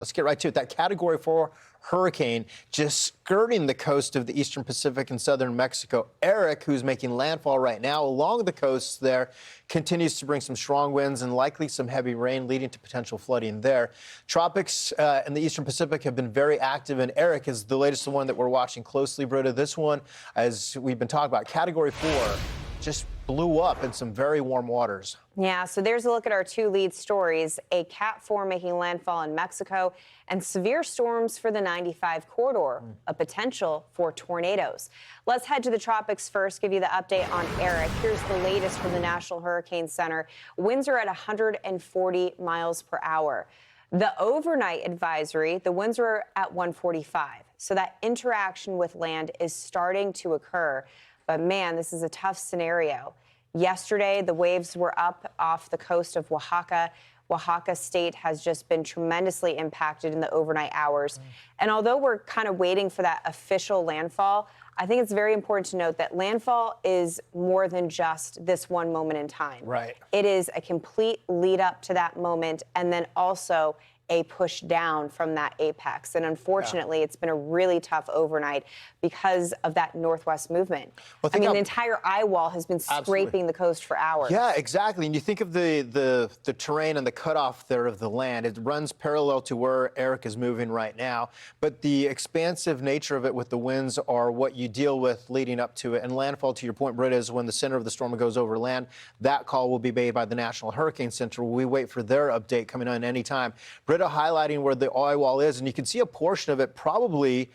Let's get right to it. That Category 4 hurricane just skirting the coast of the eastern Pacific and southern Mexico. Erick, who's making landfall right now along the coast there, continues to bring some strong winds and likely some heavy rain, leading to potential flooding there. Tropics in the eastern Pacific have been very active, and Erick is the latest one that we're watching closely, Britta. This one, as we've been talking about, Category 4, just blew up in some very warm waters. Yeah, so there's a look at our two lead stories, a Cat 4 making landfall in Mexico and severe storms for the 95 corridor, a potential for tornadoes. Let's head to the tropics first, give you the update on Erick. Here's the latest from the National Hurricane Center. Winds are at 140 miles per hour. The overnight advisory, the winds are at 145. So that interaction with land is starting to occur. But man, this is a tough scenario. Yesterday, the waves were up off the coast of Oaxaca. Oaxaca state has just been tremendously impacted in the overnight hours. And although we're kind of waiting for that official landfall, I think it's very important to note that landfall is more than just this one moment in time. Right. It is a complete lead up to that moment, and then also a push down from that apex. And unfortunately, It's been a really tough overnight because of that northwest movement. Well, the entire eye wall has been scraping the coast for hours. Yeah, exactly. And you think of the terrain and the cutoff there of the land. It runs parallel to where Erick is moving right now. But the expansive nature of it with the winds are what you deal with leading up to it. And landfall, to your point, Britta, is when the center of the storm goes over land. That call will be made by the National Hurricane Center. We wait for their update coming on anytime. Britta highlighting where the eye wall is, and you can see a portion of it probably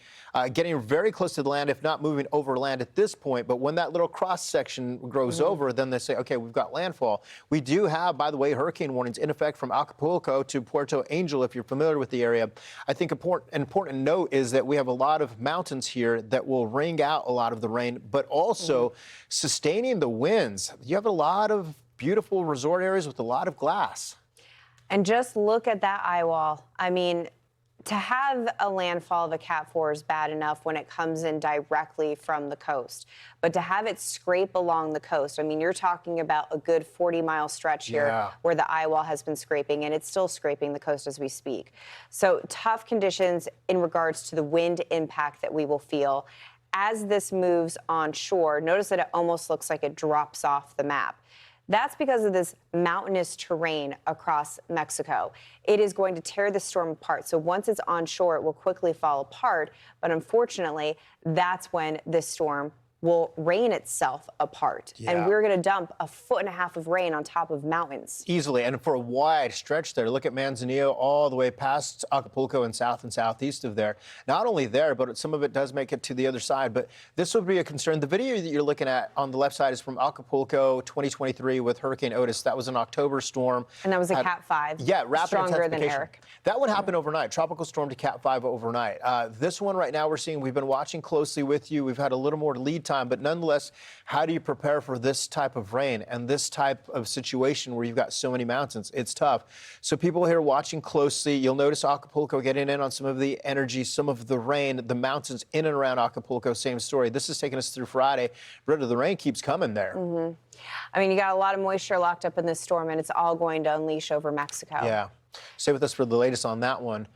getting very close to the land, if not moving over land at this point. But when that little cross section grows over, then they say, okay, we've got landfall. We do have, by the way, hurricane warnings in effect from Acapulco to Puerto Angel, if you're familiar with the area. I think an important note is that we have a lot of mountains here that will wring out a lot of the rain, but also sustaining the winds. You have a lot of beautiful resort areas with a lot of glass. And just look at that eye wall. I mean, to have a landfall of a Cat 4 is bad enough when it comes in directly from the coast. But to have it scrape along the coast, I mean, you're talking about a good 40-mile stretch here where the eye wall has been scraping, and it's still scraping the coast as we speak. So tough conditions in regards to the wind impact that we will feel. As this moves onshore, notice that it almost looks like it drops off the map. That's because of this mountainous terrain across Mexico. It is going to tear the storm apart. So once it's onshore, it will quickly fall apart. But unfortunately, that's when this storm will rain itself apart. And we're going to dump 1.5 feet of rain on top of mountains. Easily, and for a wide stretch there. Look at Manzanillo all the way past Acapulco and south and southeast of there. Not only there, but some of it does make it to the other side. But this would be a concern. The video that you're looking at on the left side is from Acapulco 2023 with Hurricane Otis. That was an October storm. And that was a Cat 5. Yeah, rapid stronger than Erick. That would happen overnight. Tropical storm to Cat 5 overnight. This one right now we're seeing, we've been watching closely with you. We've had a little more lead time, but nonetheless, how do you prepare for this type of rain and this type of situation where you've got so many mountains? It's tough. So people here watching closely, you'll notice Acapulco getting in on some of the energy, some of the rain, the mountains in and around Acapulco, same story. This is taking us through Friday. Britta, the rain keeps coming there. I mean, you got a lot of moisture locked up in this storm, and it's all going to unleash over Mexico. Yeah. Stay with us for the latest on that one.